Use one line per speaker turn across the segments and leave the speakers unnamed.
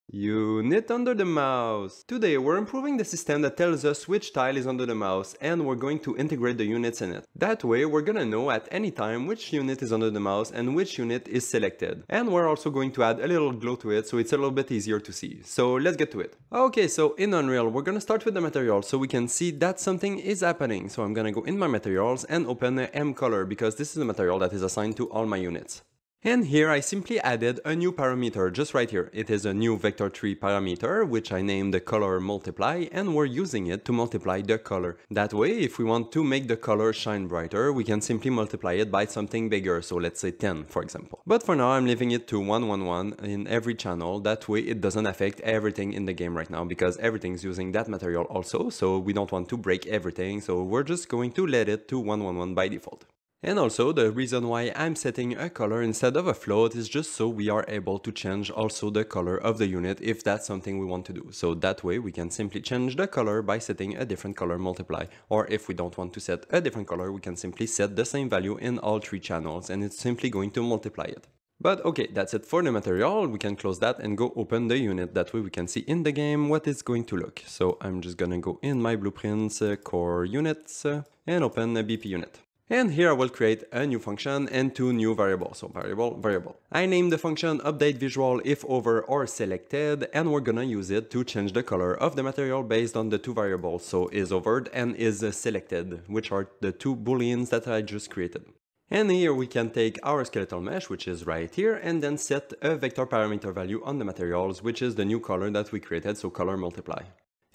Unit under the mouse. Today we're improving the system that tells us which tile is under the mouse, and we're going to integrate the units in it. That way we're gonna know at any time which unit is under the mouse and which unit is selected. And we're also going to add a little glow to it so it's a little bit easier to see. So let's get to it. Okay, so in Unreal we're gonna start with the material so we can see that something is happening. So I'm gonna go in my materials and open M color because this is the material that is assigned to all my units. And here I simply added a new parameter just right here. It is a new vector3 parameter, which I named the color multiply, and we're using it to multiply the color. That way, if we want to make the color shine brighter, we can simply multiply it by something bigger, so let's say 10 for example. But for now I'm leaving it to 111 in every channel, that way it doesn't affect everything in the game right now, because everything's using that material also, so we don't want to break everything, so we're just going to let it to 111 by default. And also, the reason why I'm setting a color instead of a float is just so we are able to change also the color of the unit if that's something we want to do. So that way we can simply change the color by setting a different color multiply. Or if we don't want to set a different color, we can simply set the same value in all three channels and it's simply going to multiply it. But okay, that's it for the material. We can close that and go open the unit. That way we can see in the game what it's going to look. So I'm just gonna go in my blueprints, core units, and open a BP unit. And here I will create a new function and two new variables. So variable. I name the function update visual if over or selected, and we're gonna use it to change the color of the material based on the two variables. So is overed and is selected, which are the two booleans that I just created. And here we can take our skeletal mesh, which is right here, and then set a vector parameter value on the materials, which is the new color that we created, so color multiply.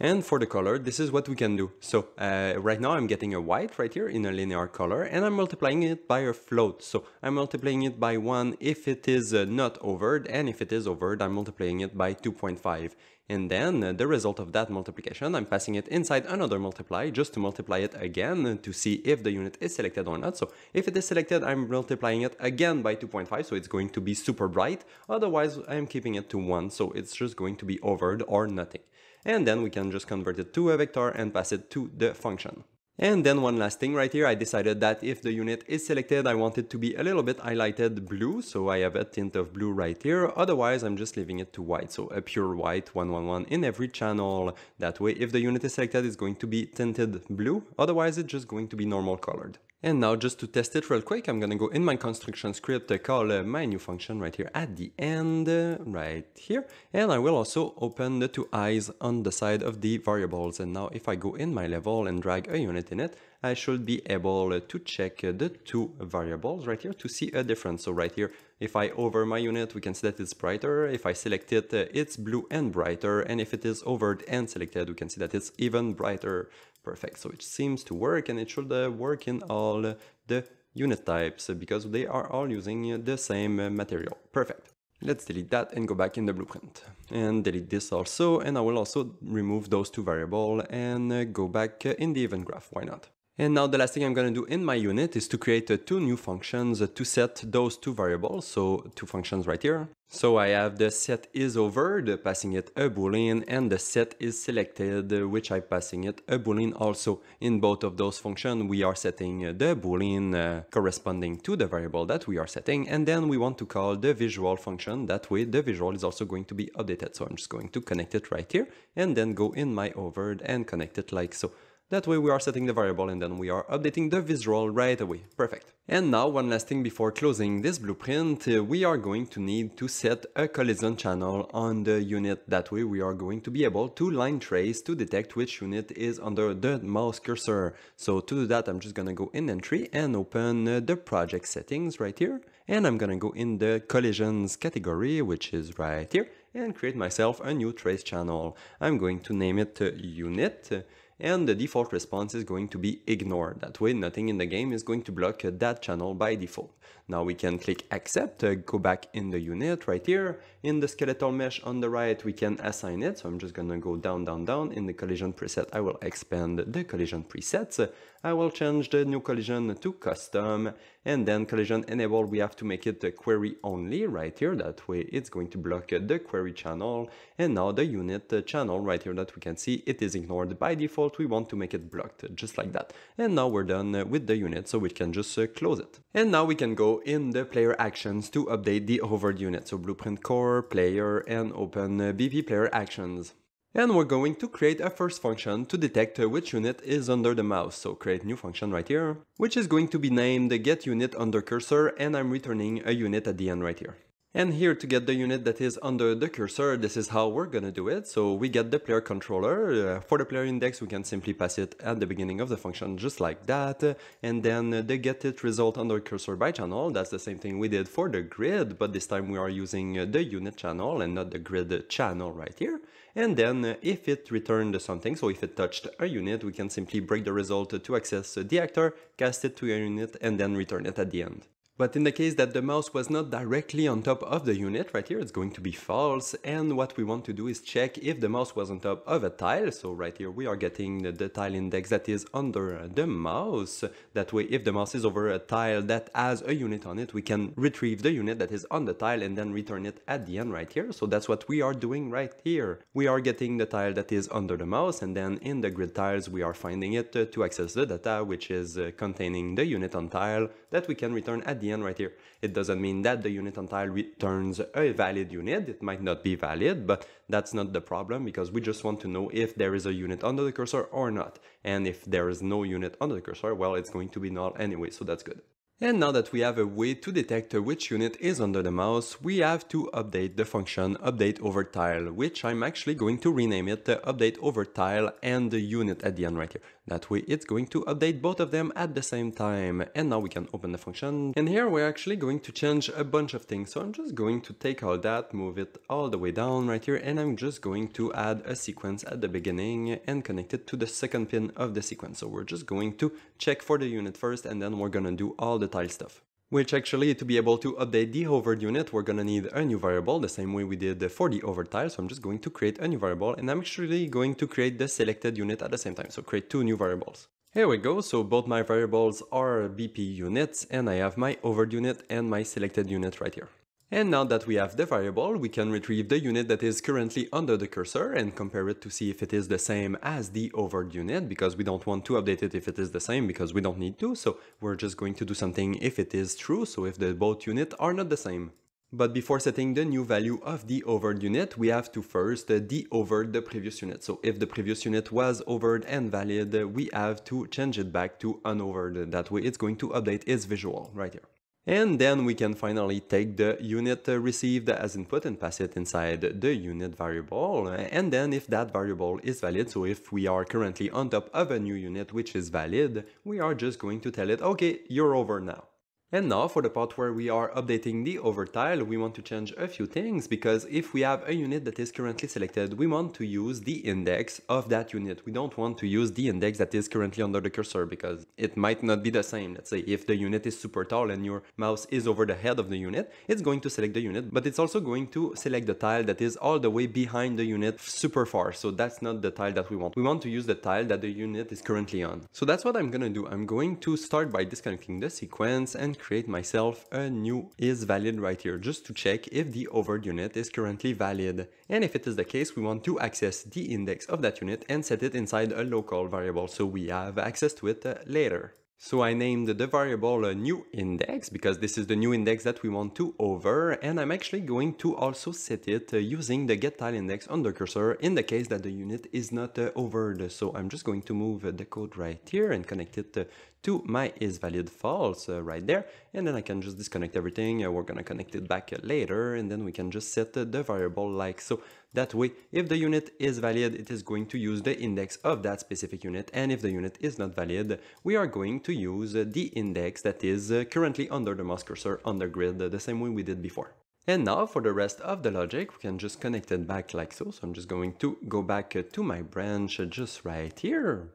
And for the color, this is what we can do. So right now I'm getting a white right here in a linear color and I'm multiplying it by a float. So I'm multiplying it by 1 if it is not overed, and if it is overed, I'm multiplying it by 2.5. And then the result of that multiplication, I'm passing it inside another multiply just to multiply it again to see if the unit is selected or not. So if it is selected, I'm multiplying it again by 2.5, so it's going to be super bright. Otherwise, I'm keeping it to 1, so it's just going to be overed or nothing. And then we can just convert it to a vector and pass it to the function. And then one last thing right here, I decided that if the unit is selected, I want it to be a little bit highlighted blue, so I have a tint of blue right here. Otherwise, I'm just leaving it to white, so a pure white 111 in every channel. That way, if the unit is selected, it's going to be tinted blue. Otherwise, it's just going to be normal colored. And now just to test it real quick, I'm gonna go in my construction script, call my new function right here at the end, right here. And I will also open the two eyes on the side of the variables. And now if I go in my level and drag a unit in it, I should be able to check the two variables right here to see a difference. So right here, if I over my unit, we can see that it's brighter. If I select it, it's blue and brighter. And if it is overed and selected, we can see that it's even brighter. Perfect. So it seems to work, and it should work in all the unit types because they are all using the same material. Perfect. Let's delete that and go back in the blueprint. And delete this also, and I will also remove those two variables and go back in the event graph. Why not? And now the last thing I'm going to do in my unit is to create two new functions to set those two variables. So two functions right here. So I have the set is overed, passing it a boolean, and the set is selected, which I'm passing it a boolean also. In both of those functions, we are setting the boolean corresponding to the variable that we are setting, and then we want to call the visual function. That way the visual is also going to be updated. So I'm just going to connect it right here, and then go in my overed and connect it like so. That way we are setting the variable and then we are updating the visual right away. Perfect. And now one last thing before closing this blueprint, we are going to need to set a collision channel on the unit. That way we are going to be able to line trace to detect which unit is under the mouse cursor. So to do that, I'm just gonna go in entry and open the project settings right here. And I'm gonna go in the collisions category, which is right here, and create myself a new trace channel. I'm going to name it unit. And the default response is going to be ignore. That way nothing in the game is going to block that channel by default. Now we can click accept, go back in the unit right here. In the skeletal mesh on the right, we can assign it. So I'm just gonna go down, down, down. In the collision preset, I will expand the collision presets. I will change the new collision to custom, and then collision enable, we have to make it query only right here. That way it's going to block the query channel. And now the unit channel right here that we can see, it is ignored by default. We want to make it blocked just like that. And now we're done with the unit, so we can just close it. And now we can go in the player actions to update the hovered unit. So blueprint core, player, and open BP player actions. And we're going to create a first function to detect which unit is under the mouse. So create new function right here, which is going to be named getUnitUnderCursor, and I'm returning a unit at the end right here. And here to get the unit that is under the cursor, this is how we're gonna do it. So we get the player controller. For the player index, we can simply pass it at the beginning of the function just like that. And then the getItResult under cursor by channel, that's the same thing we did for the grid, but this time we are using the unit channel and not the grid channel right here. And then if it returned something, so if it touched a unit, we can simply break the result to access the actor, cast it to a unit, and then return it at the end. But in the case that the mouse was not directly on top of the unit, right here it's going to be false, and what we want to do is check if the mouse was on top of a tile. So right here we are getting the tile index that is under the mouse. That way if the mouse is over a tile that has a unit on it, we can retrieve the unit that is on the tile and then return it at the end right here. So that's what we are doing right here. We are getting the tile that is under the mouse, and then in the grid tiles we are finding it to access the data, which is containing the unit on tile that we can return at the end right here. It doesn't mean that the unit on tile returns a valid unit. It might not be valid, but that's not the problem, because we just want to know if there is a unit under the cursor or not. And if there is no unit under the cursor, well, it's going to be null anyway, so that's good. And now that we have a way to detect which unit is under the mouse, we have to update the function updateOverTile, which I'm actually going to rename it updateOverTile and the unit at the end right here. That way it's going to update both of them at the same time. And now we can open the function. And here we're actually going to change a bunch of things. So I'm just going to take all that, move it all the way down right here, and I'm just going to add a sequence at the beginning and connect it to the second pin of the sequence. So we're just going to check for the unit first, and then we're gonna do all the tile stuff. Which actually, to be able to update the hovered unit, we're gonna need a new variable, the same way we did for the hovered tile. So I'm just going to create a new variable, and I'm actually going to create the selected unit at the same time. So create two new variables. Here we go. So both my variables are BP units, and I have my hovered unit and my selected unit right here. And now that we have the variable, we can retrieve the unit that is currently under the cursor and compare it to see if it is the same as the hovered unit, because we don't want to update it if it is the same, because we don't need to. So we're just going to do something if it is true, so if the both units are not the same. But before setting the new value of the hovered unit, we have to first de-hover the previous unit. So if the previous unit was hovered and valid, we have to change it back to unhovered. That way it's going to update its visual right here. And then we can finally take the unit received as input and pass it inside the unit variable. And then if that variable is valid, so if we are currently on top of a new unit which is valid, we are just going to tell it, okay, you're over now. And now for the part where we are updating the hover tile, we want to change a few things, because if we have a unit that is currently selected, we want to use the index of that unit. We don't want to use the index that is currently under the cursor, because it might not be the same. Let's say if the unit is super tall and your mouse is over the head of the unit, it's going to select the unit, but it's also going to select the tile that is all the way behind the unit super far. So that's not the tile that we want. We want to use the tile that the unit is currently on. So that's what I'm gonna do. I'm going to start by disconnecting the sequence and create myself a new isValid right here, just to check if the hovered unit is currently valid. And if it is the case, we want to access the index of that unit and set it inside a local variable, so we have access to it later. So I named the variable a new index because this is the new index that we want to hover, and I'm actually going to also set it using the getTileIndex under cursor in the case that the unit is not hovered. So I'm just going to move the code right here and connect it to my isValidFalse right there, and then I can just disconnect everything. We're gonna connect it back later, and then we can just set the variable like so. That way, if the unit is valid, it is going to use the index of that specific unit, and if the unit is not valid, we are going to use the index that is currently under the mouse cursor on the grid, the same way we did before. And now for the rest of the logic, we can just connect it back like so. So I'm just going to go back to my branch just right here.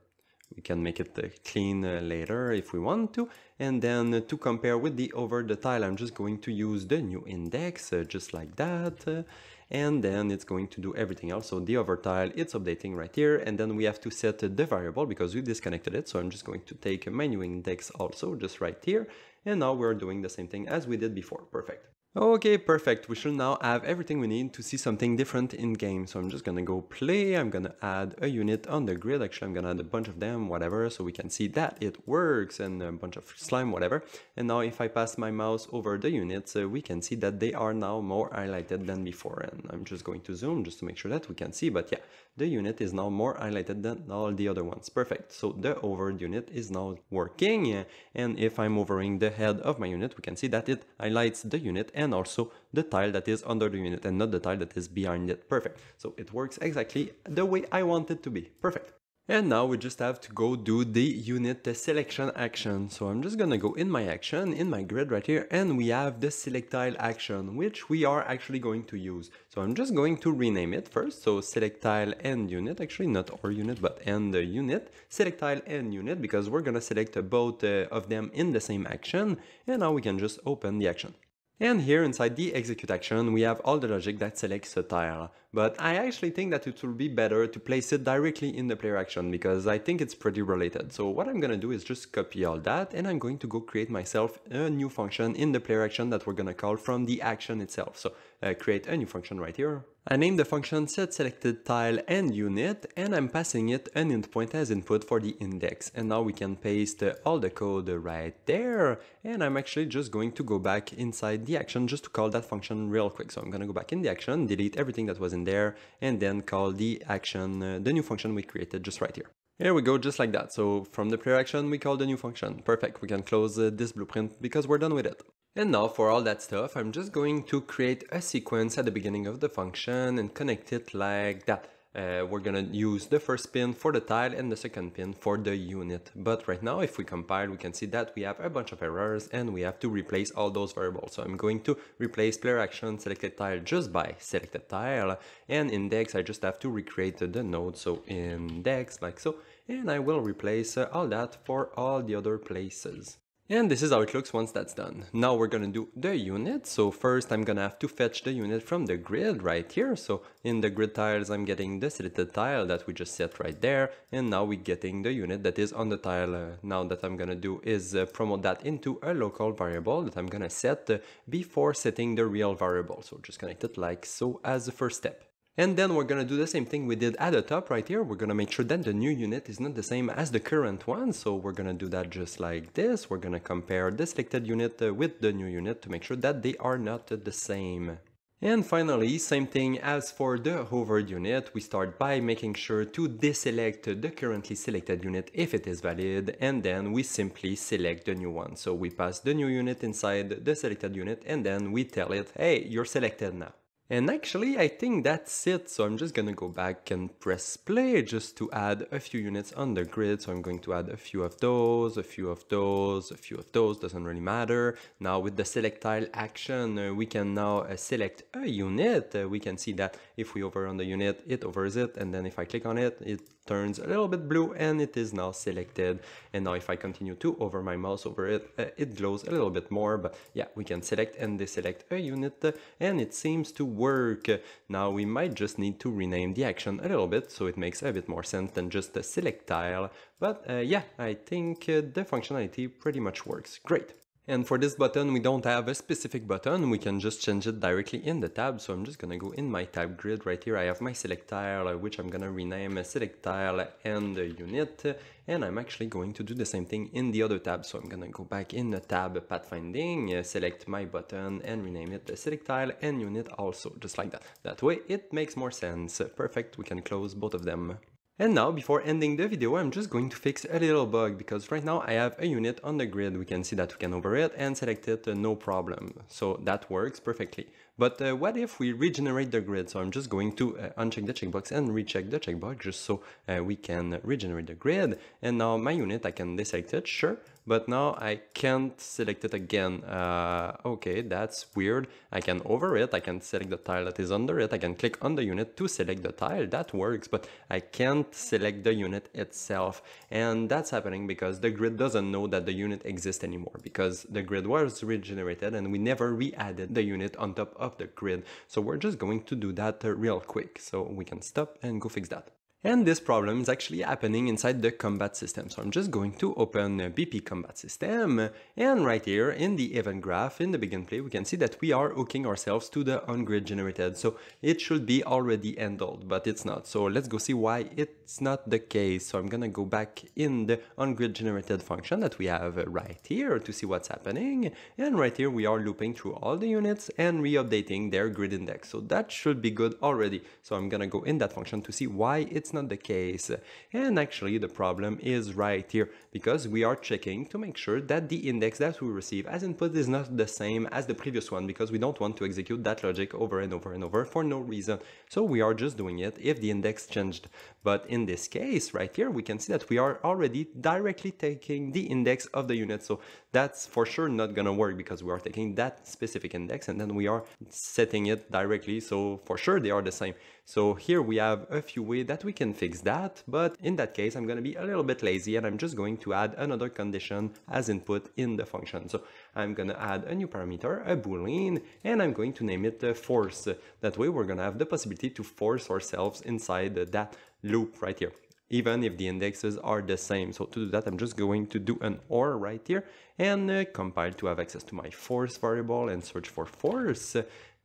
We can make it clean later if we want to. And then to compare with the over the tile, I'm just going to use the new index just like that. And then it's going to do everything else. So the over tile, it's updating right here. And then we have to set the variable because we disconnected it. So I'm just going to take my new index also just right here. And now we're doing the same thing as we did before. Perfect. Okay, perfect. We should now have everything we need to see something different in game. So I'm just gonna go play. I'm gonna add a unit on the grid. Actually, I'm gonna add a bunch of them, whatever, so we can see that it works, and a bunch of slime, whatever. And now if I pass my mouse over the units, we can see that they are now more highlighted than before. And I'm just going to zoom just to make sure that we can see. But yeah, the unit is now more highlighted than all the other ones. Perfect. So the hovered unit is now working. And if I'm hovering the head of my unit, we can see that it highlights the unit and also the tile that is under the unit and not the tile that is behind it. Perfect. So it works exactly the way I want it to be. Perfect. And now we just have to go do the unit selection action. So I'm just gonna go in my action, in my grid right here, and we have the select tile action, which we are actually going to use. So I'm just going to rename it first. So select tile and unit, actually not our unit, but and the unit, select tile and unit, because we're gonna select both of them in the same action. And now we can just open the action. And here inside the execute action, we have all the logic that selects a tile. But I actually think that it will be better to place it directly in the player action because I think it's pretty related. So what I'm gonna do is just copy all that and I'm going to go create myself a new function in the player action that we're gonna call from the action itself. So create a new function right here. I named the function set selected tile and unit and I'm passing it an int point as input for the index. And now we can paste all the code right there. And I'm actually just going to go back inside the action just to call that function real quick. So I'm gonna go back in the action, delete everything that was in there, and then call the action, the new function we created just right here. Here we go, just like that. So from the player action, we call the new function. Perfect, we can close this blueprint because we're done with it. And now for all that stuff, I'm just going to create a sequence at the beginning of the function and connect it like that. We're gonna use the first pin for the tile and the second pin for the unit. But right now, if we compile, we can see that we have a bunch of errors and we have to replace all those variables. So I'm going to replace player action selected tile just by selected tile, and index, I just have to recreate the node. So index like so, and I will replace all that for all the other places. And this is how it looks once that's done. Now we're gonna do the unit. So first I'm gonna have to fetch the unit from the grid right here. So in the grid tiles, I'm getting the selected tile that we just set right there. And now we're getting the unit that is on the tile. Now that I'm gonna do is promote that into a local variable that I'm gonna set before setting the real variable. So just connect it like so as the first step. And then we're gonna do the same thing we did at the top right here. We're gonna make sure that the new unit is not the same as the current one. So we're gonna do that just like this. We're gonna compare the selected unit with the new unit to make sure that they are not the same. And finally, same thing as for the hovered unit, we start by making sure to deselect the currently selected unit if it is valid, and then we simply select the new one. So we pass the new unit inside the selected unit and then we tell it, hey, you're selected now. And actually, I think that's it. So I'm just gonna go back and press play just to add a few units on the grid. So I'm going to add a few of those, a few of those, a few of those, doesn't really matter. Now with the select tile action, we can now select a unit. We can see that if we hover on the unit, it hovers it. And then if I click on it, it turns a little bit blue and it is now selected. And now if I continue to hover my mouse over it, it glows a little bit more. But yeah, we can select and deselect a unit and it seems to work. Now we might just need to rename the action a little bit so it makes a bit more sense than just a select tile. But yeah, I think the functionality pretty much works. Great. And for this button, we don't have a specific button, we can just change it directly in the tab. So I'm just gonna go in my tab grid right here. I have my select tile, which I'm gonna rename select tile and unit. And I'm actually going to do the same thing in the other tab. So I'm gonna go back in the tab pathfinding, select my button and rename it select tile and unit also, just like that. That way it makes more sense. Perfect, we can close both of them. And now, before ending the video, I'm just going to fix a little bug, because right now I have a unit on the grid. We can see that we can hover it and select it, no problem. So that works perfectly. But what if we regenerate the grid? So I'm just going to uncheck the checkbox and recheck the checkbox just so we can regenerate the grid. And now my unit, I can deselect it, sure. But now I can't select it again. Okay, that's weird. I can hover it, I can select the tile that is under it, I can click on the unit to select the tile, that works, but I can't select the unit itself. And that's happening because the grid doesn't know that the unit exists anymore, because the grid was regenerated and we never re-added the unit on top of the grid. So we're just going to do that real quick. So we can stop and go fix that. And this problem is actually happening inside the combat system. So I'm just going to open BP combat system, and right here in the event graph in the begin play we can see that we are hooking ourselves to the on-grid generated. So it should be already handled, but it's not. So let's go see why it's not the case. So I'm gonna go back in the on-grid generated function that we have right here to see what's happening. And right here we are looping through all the units and re-updating their grid index. So that should be good already. So I'm gonna go in that function to see why it's not the case. And actually the problem is right here, because we are checking to make sure that the index that we receive as input is not the same as the previous one, because we don't want to execute that logic over and over and over for no reason. So we are just doing it if the index changed. But in this case right here we can see that we are already directly taking the index of the unit. So that's for sure not gonna work, because we are taking that specific index and then we are setting it directly. So for sure they are the same. So here we have a few ways that we can fix that, but in that case I'm going to be a little bit lazy and I'm just going to add another condition as input in the function. So I'm going to add a new parameter, a boolean, and I'm going to name it force. That way we're going to have the possibility to force ourselves inside that loop right here, even if the indexes are the same. So to do that I'm just going to do an OR right here and compile to have access to my force variable and search for force.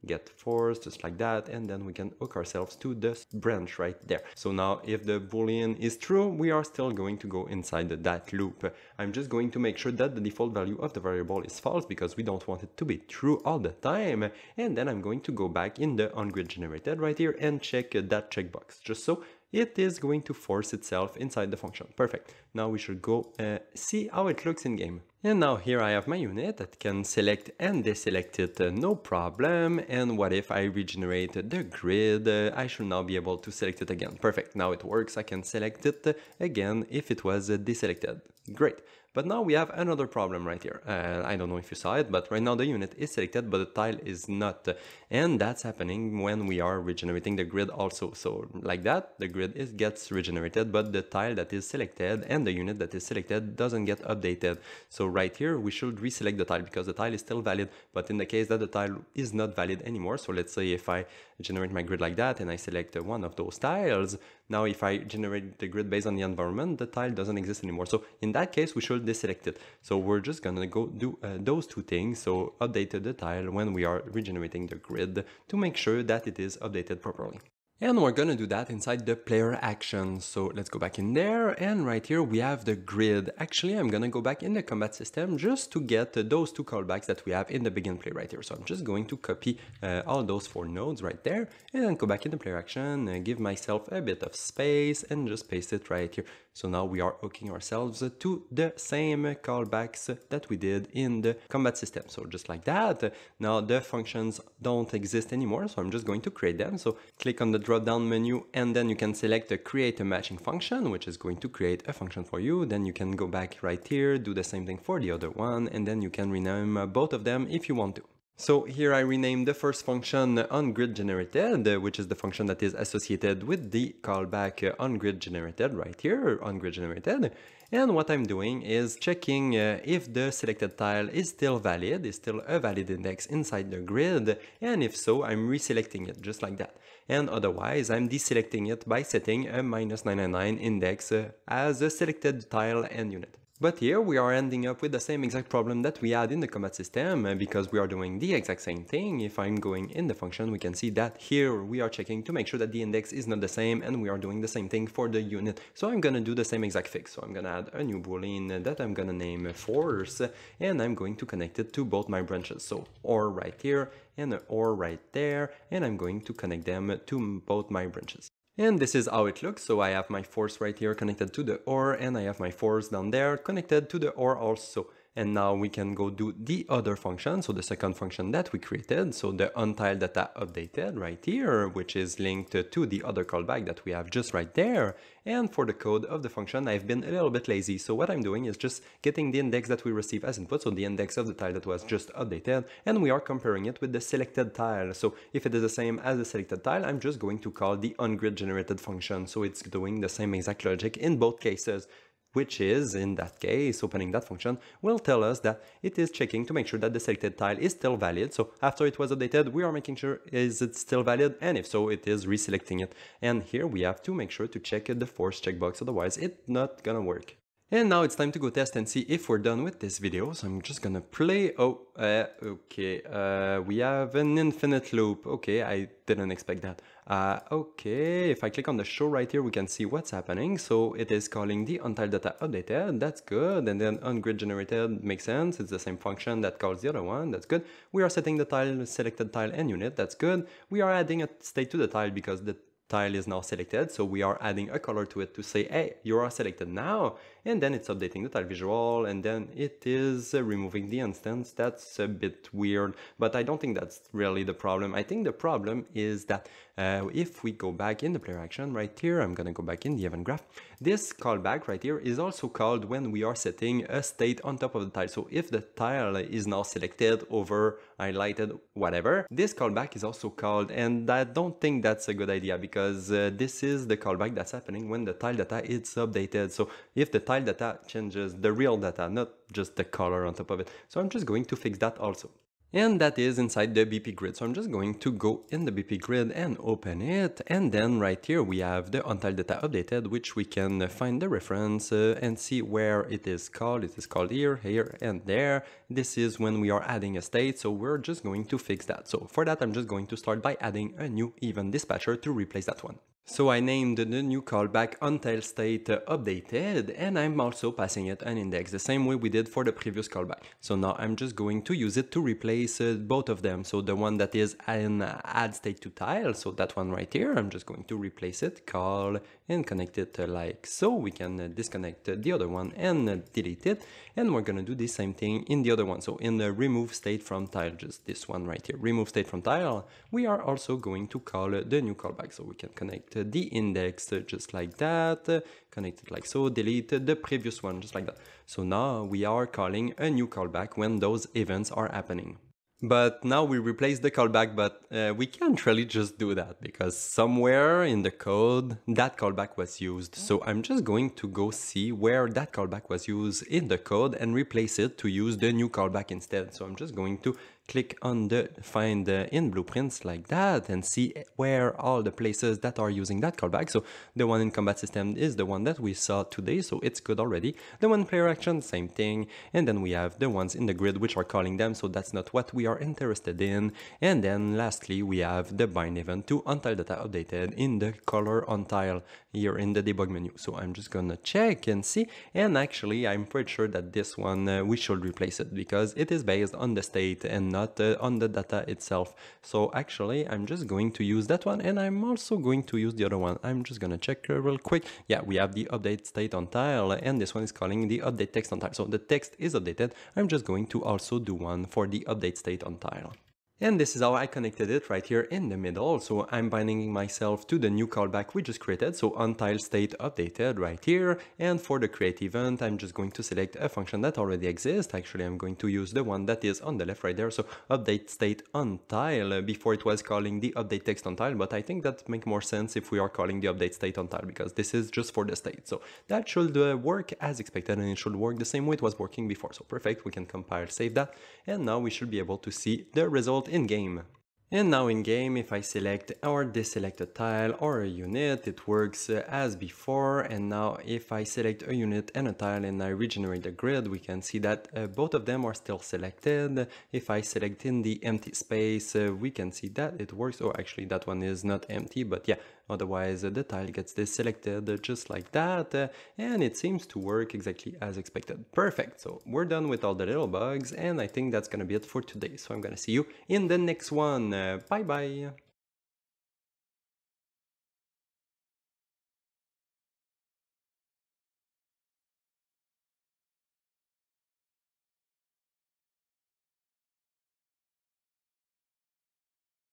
Get force, just like that, and then we can hook ourselves to this branch right there. So now if the boolean is true, we are still going to go inside that loop. I'm just going to make sure that the default value of the variable is false, because we don't want it to be true all the time. And then I'm going to go back in the on-grid generated right here and check that checkbox, just so it is going to force itself inside the function. Perfect. Now we should go see how it looks in game. And now here I have my unit that can select and deselect it, no problem. And what if I regenerate the grid? I should now be able to select it again. Perfect. Now it works. I can select it again if it was deselected. Great. But now we have another problem right here. I don't know if you saw it, but right now the unit is selected, but the tile is not. And that's happening when we are regenerating the grid also. So like that, the grid gets regenerated, but the tile that is selected and the unit that is selected doesn't get updated. So right here, we should reselect the tile because the tile is still valid. But in the case that the tile is not valid anymore, so let's say if I generate my grid like that and I select one of those tiles, now if I generate the grid based on the environment, the tile doesn't exist anymore. So in that case, we should deselect it. So we're just gonna go do those two things. So update the tile when we are regenerating the grid to make sure that it is updated properly. And we're gonna do that inside the player action. So let's go back in there, and right here we have the grid. Actually, I'm gonna go back in the combat system just to get those two callbacks that we have in the begin play right here. So I'm just going to copy all those 4 nodes right there, and then go back in the player action, give myself a bit of space, and just paste it right here. So now we are hooking ourselves to the same callbacks that we did in the combat system. So just like that. Now the functions don't exist anymore, so I'm just going to create them. So click on the drop down menu and then you can select the create a matching function, which is going to create a function for you. Then you can go back right here, do the same thing for the other one, and then you can rename both of them if you want to. So here I renamed the first function onGrid generated, which is the function that is associated with the callback onGrid generated right here, onGrid generated. And what I'm doing is checking if the selected tile is still valid, is still a valid index inside the grid, and if so, I'm reselecting it just like that. And otherwise, I'm deselecting it by setting a -999 index as a selected tile and unit. But here we are ending up with the same exact problem that we had in the combat system because we are doing the exact same thing. If I'm going in the function, we can see that here we are checking to make sure that the index is not the same, and we are doing the same thing for the unit. So I'm going to do the same exact fix. So I'm going to add a new boolean that I'm going to name force, and I'm going to connect it to both my branches. So OR right here and OR right there, and I'm going to connect them to both my branches. And this is how it looks. So I have my force right here connected to the OR, and I have my force down there connected to the OR also. And now we can go do the other function, so the second function that we created, so the untile data updated right here, which is linked to the other callback that we have just right there. And for the code of the function, I've been a little bit lazy. So what I'm doing is just getting the index that we receive as input, so the index of the tile that was just updated, and we are comparing it with the selected tile. So if it is the same as the selected tile, I'm just going to call the onGrid generated function. So it's doing the same exact logic in both cases. which is, in that case, opening that function, will tell us that it is checking to make sure that the selected tile is still valid. So after it was updated, we are making sure is it still valid, and if so, it is reselecting it. And here we have to make sure to check the force checkbox, otherwise it's not gonna work. And now it's time to go test and see if we're done with this video. So I'm just gonna play. We have an infinite loop. Okay, I didn't expect that. Okay, if I click on the show right here, we can see what's happening. So it is calling the untiled data updated. That's good. And then ungrid generated makes sense. It's the same function that calls the other one. That's good. We are setting the tile, selected tile and unit. That's good. We are adding a state to the tile because the tile is now selected, so we are adding a color to it to say, hey, you are selected now, and then it's updating the tile visual, and then it is removing the instance. That's a bit weird, but I don't think that's really the problem. I think the problem is that if we go back in the player action right here, I'm gonna go back in the event graph, this callback right here is also called when we are setting a state on top of the tile. So if the tile is now selected, over, highlighted, whatever, this callback is also called, and I don't think that's a good idea because this is the callback that's happening when the tile data is updated. So if the tile data changes the real data, not just the color on top of it. So I'm just going to fix that also. And that is inside the BP grid. So I'm just going to go in the BP grid and open it. And then right here we have the untiled data updated, which we can find the reference and see where it is called. It is called here, here, and there. This is when we are adding a state. So we're just going to fix that. So for that, I'm just going to start by adding a new event dispatcher to replace that one. So I named the new callback until state updated, and I'm also passing it an index, the same way we did for the previous callback. So now I'm just going to use it to replace both of them. So the one that is an add state to tile, so that one right here, I'm just going to replace it, call, and connect it like so. We can disconnect the other one and delete it, and we're gonna do the same thing in the other one. So in the remove state from tile, just this one right here, remove state from tile, we are also going to call the new callback. So we can connect the index just like that, connect it like so, delete the previous one just like that. So now we are calling a new callback when those events are happening. But now we replace the callback, but we can't really just do that because somewhere in the code that callback was used. So I'm just going to go see where that callback was used in the code and replace it to use the new callback instead. So I'm just going to click on the find in blueprints like that and see where all the places that are using that callback. So the one in combat system is the one that we saw today, so it's good already. The one in player action, same thing. And then we have the ones in the grid which are calling them, so that's not what we are interested in. And then lastly we have the bind event to until data updated in the color on tile here in the debug menu. So I'm just gonna check and see, and actually I'm pretty sure that this one we should replace it because it is based on the state and not on the data itself. So actually I'm just going to use that one, and I'm also going to use the other one. I'm just gonna check real quick. Yeah, we have the update state on tile, and this one is calling the update text on tile. So the text is updated. I'm just going to also do one for the update state on tile. And this is how I connected it right here in the middle. So I'm binding myself to the new callback we just created. So until state updated right here. And for the create event, I'm just going to select a function that already exists. Actually, I'm going to use the one that is on the left right there. So update state on tile. Before it was calling the update text on tile, but I think that makes more sense if we are calling the update state on tile because this is just for the state. So that should work as expected, and it should work the same way it was working before. So perfect, we can compile, save that. And now we should be able to see the result in game. And now in game, if I select or deselect a tile or a unit, it works as before. And now if I select a unit and a tile and I regenerate the grid, we can see that both of them are still selected. If I select in the empty space, we can see that it works. Oh, actually that one is not empty, but yeah, otherwise the tile gets deselected just like that. And it seems to work exactly as expected. Perfect. So we're done with all the little bugs, and I think that's gonna be it for today. So I'm gonna see you in the next one. Bye bye.